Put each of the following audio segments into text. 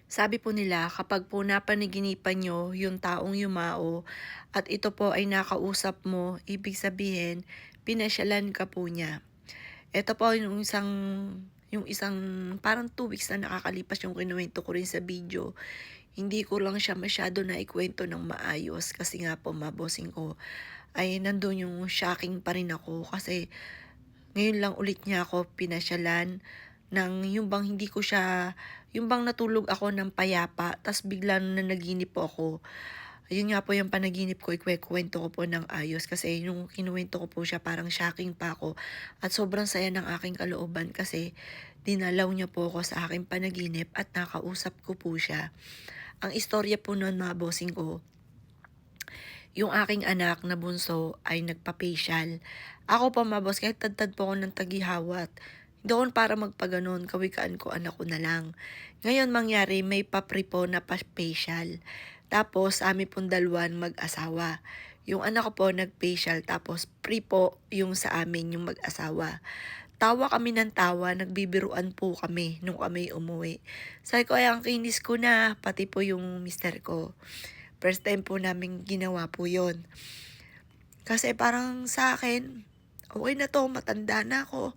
Sabi po nila kapag po napanaginipan niyo yung taong yumao at ito po ay nakausap mo, ibig sabihin pinasyalan ka po niya. Ito po yung isang parang 2 weeks na nakakalipas yung kinuwento ko rin sa video. Hindi ko lang siya masyado na ikwento ng maayos kasi nga po mabosing ko ay nandun yung shocking pa rin ako kasi ngayon lang ulit niya ako pinasyalan ng yung bang natulog ako ng payapa tas bigla na naginip po ako. Ayun nga po yung panaginip ko, ikukuwento ko po ng ayos kasi nung kinuwento ko po siya parang shocking pa ako at sobrang saya ng aking kalooban kasi dinalaw niya po ako sa aking panaginip at nakausap ko po siya. Ang istorya po nun mga bossing ko, yung aking anak na bunso ay nagpa-facial. Ako po mga boss, kahit tad po ako ng tagihawat, hindi ako para magpaganon, kawikaan ko anak ko na lang. Ngayon mangyari, may papri po na pa-facial. Tapos, amin pong dalawan mag-asawa. Yung anak ko po nag-facial, tapos pre po yung sa amin, yung mag-asawa. Tawa kami ng tawa, nagbibiruan po kami nung kami umuwi. Sabi ko, ay ang kinis ko na, pati po yung mister ko. First time po namin ginawa po yon. Kasi parang sa akin, okay na to, matanda na ako.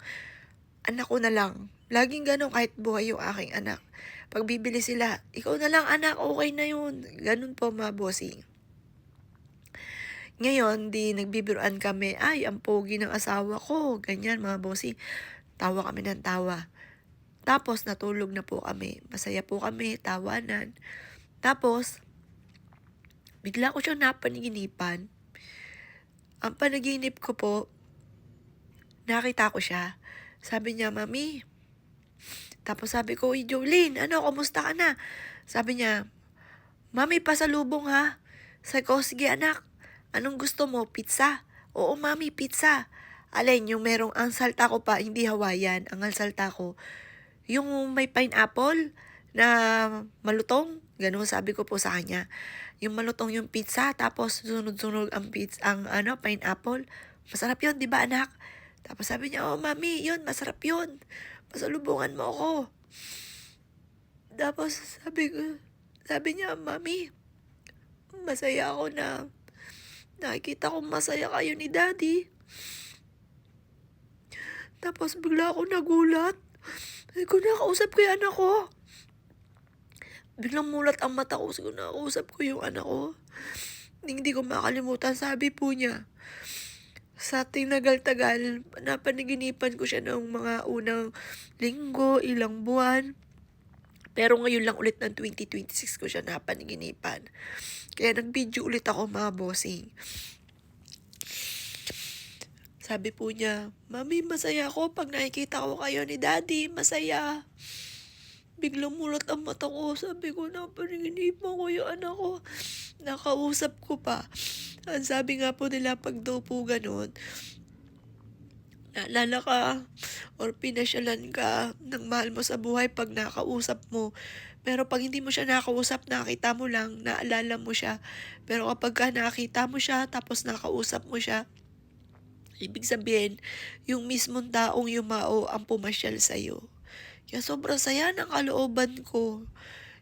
Anak ko na lang. Laging ganun kahit buhay yung aking anak. Pag bibili sila, ikaw na lang anak, okay na yun. Ganun po mga bossing. Ngayon, di nagbibiruan kami, ay, ang pogi ng asawa ko. Ganyan mga bossing. Tawa kami ng tawa. Tapos natulog na po kami. Masaya po kami, tawanan. Tapos, bigla ko siyang napaniginipan. Ang panaginip ko po, nakita ko siya. Sabi niya, Mami. Tapos sabi ko, Uy, Jolene, kumusta ka na? Sabi niya, Mami, pasalubong ha. Sabi ko, sige anak, anong gusto mo? Pizza? Oo, Mami, pizza. Alin, yung merong, ang salta ko pa, hindi Hawaiian. Ang salta ko, yung may pineapple na malutong. Ganun sabi ko po sa kanya. Yung malutong yung pizza, tapos sunod-sunod ang pizza, pineapple. Masarap yun, di ba anak? Tapos sabi niya, oh mami, yun, masarap yun. Pasalubungan mo ako. Tapos sabi niya, mami, masaya ako na nakikita ko masaya kayo ni daddy. Tapos bigla ako nagulat. Sabi ko, nakausap ko yung anak ko. Biglang mulat ang mata ko. Sabi ko, nakausap ko yung anak ko. Hindi ko makalimutan. Sabi po niya, sa tinagal-tagal, napanaginipan ko siya ng mga unang linggo, ilang buwan. Pero ngayon lang ulit ng 2026 ko siya napanaginipan. Kaya nag-video ulit ako mga bossing. Sabi po niya, Mami, masaya ako pag nakikita ko kayo ni Daddy. Masaya. Biglang mulat ang mata ko. Sabi ko, napanaginipan ko yung anak ko. Nakausap ko pa. Ang sabi nga po nila, pag daw po ganun, naalala ka or pinasyalan ka ng mahal mo sa buhay pag nakausap mo. Pero pag hindi mo siya nakausap, nakita mo lang, naalala mo siya. Pero kapag ka nakita mo siya, tapos nakausap mo siya, ibig sabihin, yung mismong taong yumao ang pumasyal sa'yo. Kaya sobrang saya ng kalooban ko.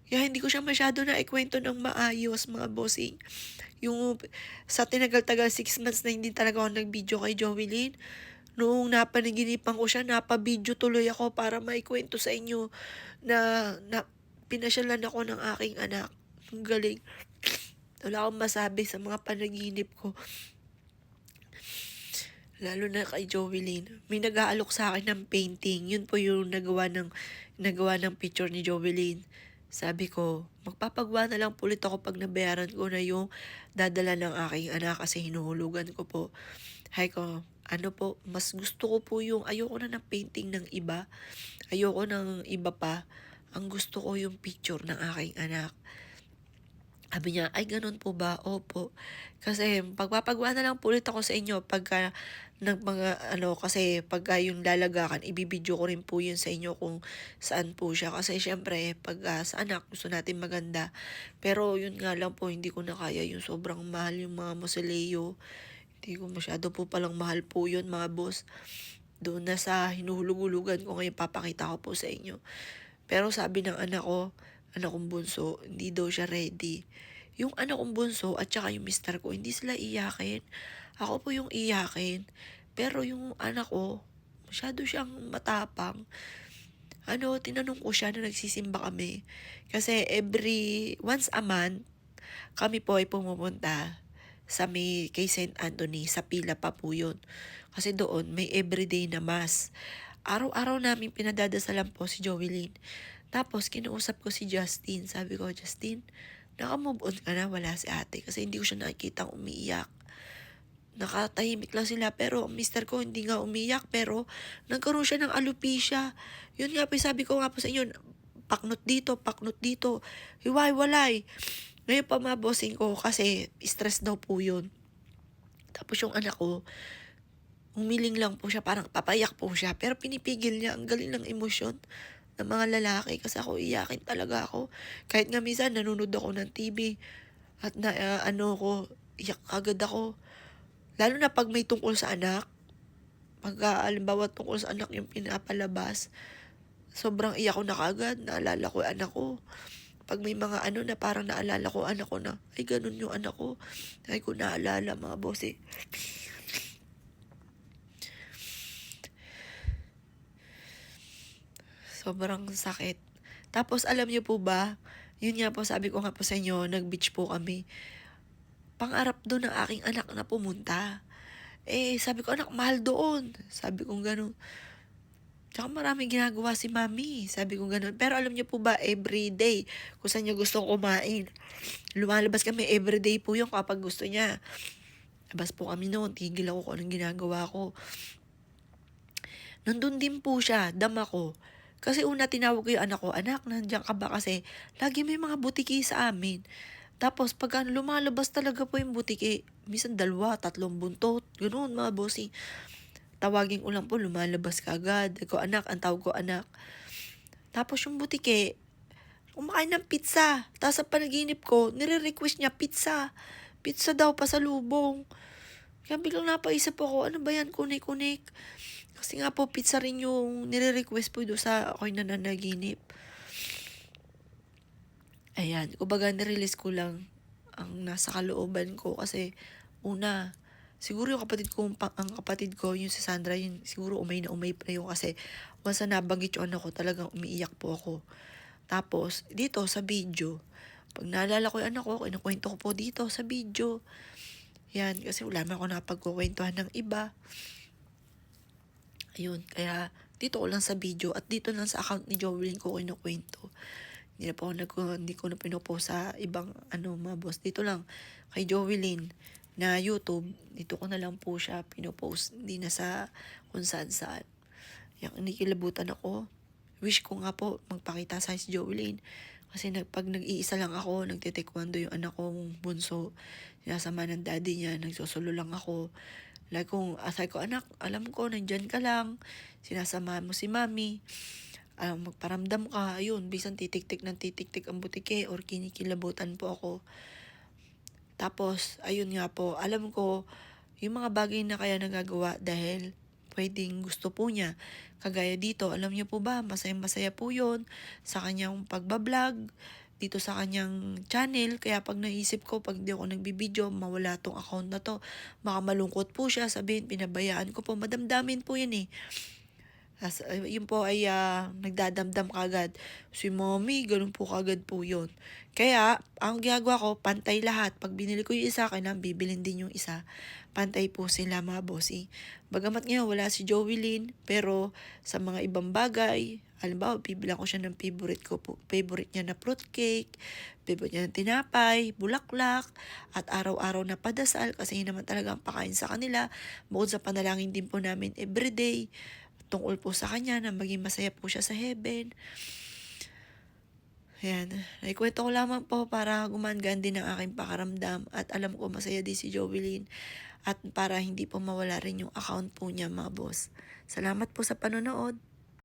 Kaya hindi ko siya masyado na ikwento ng maayos, mga bossing. Yung sa tinagal-tagal 6 months na hindi talaga ako nag-video kay Jovelyn, noong napanaginipan ko siya, napabidyo tuloy ako para maikwento sa inyo na pinasyalan ako ng aking anak. Ang galing. Wala akong masabi sa mga panaginip ko. Lalo na kay Jovelyn. May nag-aalok sa akin ng painting. Yun po yung nagawa ng picture ni Jovelyn. Sabi ko, magpapagawa na lang po ulit ako pag nabayaran ko na yung dadala ng aking anak kasi hinuhulugan ko po. Hay ko, mas gusto ko po yung ayoko na ng painting ng iba. Ayoko ng iba pa. Ang gusto ko yung picture ng aking anak. Sabi niya, ay ganun po ba? Opo. Kasi pagpapagawa na lang po ulit ako sa inyo pagka kasi pagka yung lalagakan, ibibidyo ko rin po yun sa inyo kung saan po siya. Kasi syempre, sa anak, gusto natin maganda. Pero yun nga lang po, hindi ko na kaya yung sobrang mahal yung mga moseleo. Hindi ko masyado po palang mahal po yun mga boss. Doon na sa hinuhulug-hulugan ko ngayon, papakita ko po sa inyo. Pero sabi ng anak ko, anak kong bunso, hindi daw siya ready. Yung anak kong bunso at saka yung mister ko, hindi sila iyakin. Ako po yung iyakin. Pero yung anak ko, masyado siyang matapang. Tinanong ko siya na nagsisimba kami. Kasi once a month, kami po ay pumupunta sa kay Saint Anthony, sa pila pa po yun. Kasi doon, may everyday na mass. Araw-araw namin pinadadasalan po si Jovelyn. Tapos, kinuusap ko si Justin. Sabi ko, Justin, naka-move on ka na, wala si ate. Kasi hindi ko siya nakikitang umiiyak. Nakatahimik lang sila, pero ang mister ko hindi nga umiyak, pero nagkaroon siya ng alopecia. Yun nga po, sabi ko nga po sa inyo, paknot dito, hiwa-hiwalay. Ngayon pa bossing ko kasi stress daw po yun. Tapos yung anak ko, umiling lang po siya, parang papayak po siya, pero pinipigil niya. Ang galing ng emosyon ng mga lalaki kasi ako iyakin talaga ako. Kahit nga minsan nanonood ako ng TV at iyak agad ako. Lalo na pag may tungkol sa anak, pag alimbawa tungkol sa anak yung pinapalabas, sobrang iyak ko na kagad, naalala ko yung anak ko. Pag may mga na parang naalala ko anak ko na, ay ganun yung anak ko. Ay ko naalala mga boss eh. Sobrang sakit. Tapos alam niyo po ba, yun nga po sabi ko nga po sa inyo, nag-beach po kami. Pangarap doon ng aking anak na pumunta. Sabi ko, anak, mahal doon. Sabi ko gano'n. Tsaka maraming ginagawa si mami. Sabi ko gano'n. Pero alam niyo po ba, everyday, kung saan niya gustong kumain. Lumalabas kami, everyday po yung kapag gusto niya. Labas po kami noon, tigil ako kung anong ginagawa ko. Nandun din po siya, dama ko. Kasi una tinawag ko yung anak ko, anak, nandiyan ka ba? Kasi lagi may mga butiki sa amin. Tapos pag lumalabas talaga po yung butiki, minsan 2, 3 buntot, ganoon mga bossing. Tawagin ko lang po, lumalabas ka agad. Ako anak, ang tawag ko anak. Tapos yung butiki, kumakain ng pizza. Tapos sa panaginip ko, nire-request niya pizza. Pizza daw, pasalubong. Kaya biglang napaisip ako, ano ba yan, kunik-kunik. Kasi nga po, pizza rin yung nire-request po doon sa ako'y nananaginip. Ayan, kumbaga nirelease ko lang ang nasa kalooban ko kasi una, siguro yung ang kapatid ko, yung si Sandra, yun siguro umay na umay pa yun kasi once na nabanggit yung anak ko, talagang umiiyak po ako. Tapos, dito sa video, pag naalala ko yung anak ko, kinukwento ko po dito sa video. Yan, kasi wala naman ako napagkukwentuhan ng iba. Ayun, kaya dito ko lang sa video at dito lang sa account ni Jovelyn ko kinukwento. Hindi ko na pinupost sa ibang mga boss. Dito lang kay Jovelyn na YouTube, dito ko na lang po siya pinupost. Hindi na sa kung saan. Yung inikilabutan ako. Wish ko nga po magpakita sa si Jovelyn. Kasi pag nag-iisa lang ako, nagtitaekwondo yung anak kong bunso. Sinasama ng daddy niya, nagsusulo lang ako. Like asay ko, anak, alam ko, nandyan ka lang. Sinasama mo si mami. Magparamdam ka. Ayun, bisan titik-tik ang butike or kinikilabutan po ako. Tapos, ayun nga po, alam ko, yung mga bagay na kaya nagagawa dahil pwedeng gusto po niya. Kagaya dito, alam niyo po ba, masaya-masaya po yun sa kanyang pagbablog, dito sa kanyang channel. Kaya pag naisip ko, pag di ako nagbibideo, mawala tong account na to. Baka malungkot po siya, sabihin, pinabayaan ko po. Madamdamin po yun eh. Yun po ay nagdadamdam kagad. Si mommy, ganun po kagad po yun. Kaya, ang ginagawa ko, pantay lahat. Pag binili ko yung isa, kailangan bibilin din yung isa. Pantay po sila mga bossy. Bagamat ngayon, wala si Jovelyn, pero sa mga ibang bagay, halimbawa, bibilang ko siya ng favorite niya na fruitcake, favorite niya ng tinapay, bulaklak, at araw-araw na padasal, kasi yun naman talaga ang pakain sa kanila. Bukod sa panalangin din po namin everyday, tungkol po sa kanya na maging masaya po siya sa heaven. Ayan, naikwento ko lamang po para gumagaan din ang aking pakaramdam at alam ko masaya din si Jovelyn at para hindi po mawala rin yung account po niya mga boss. Salamat po sa panonood.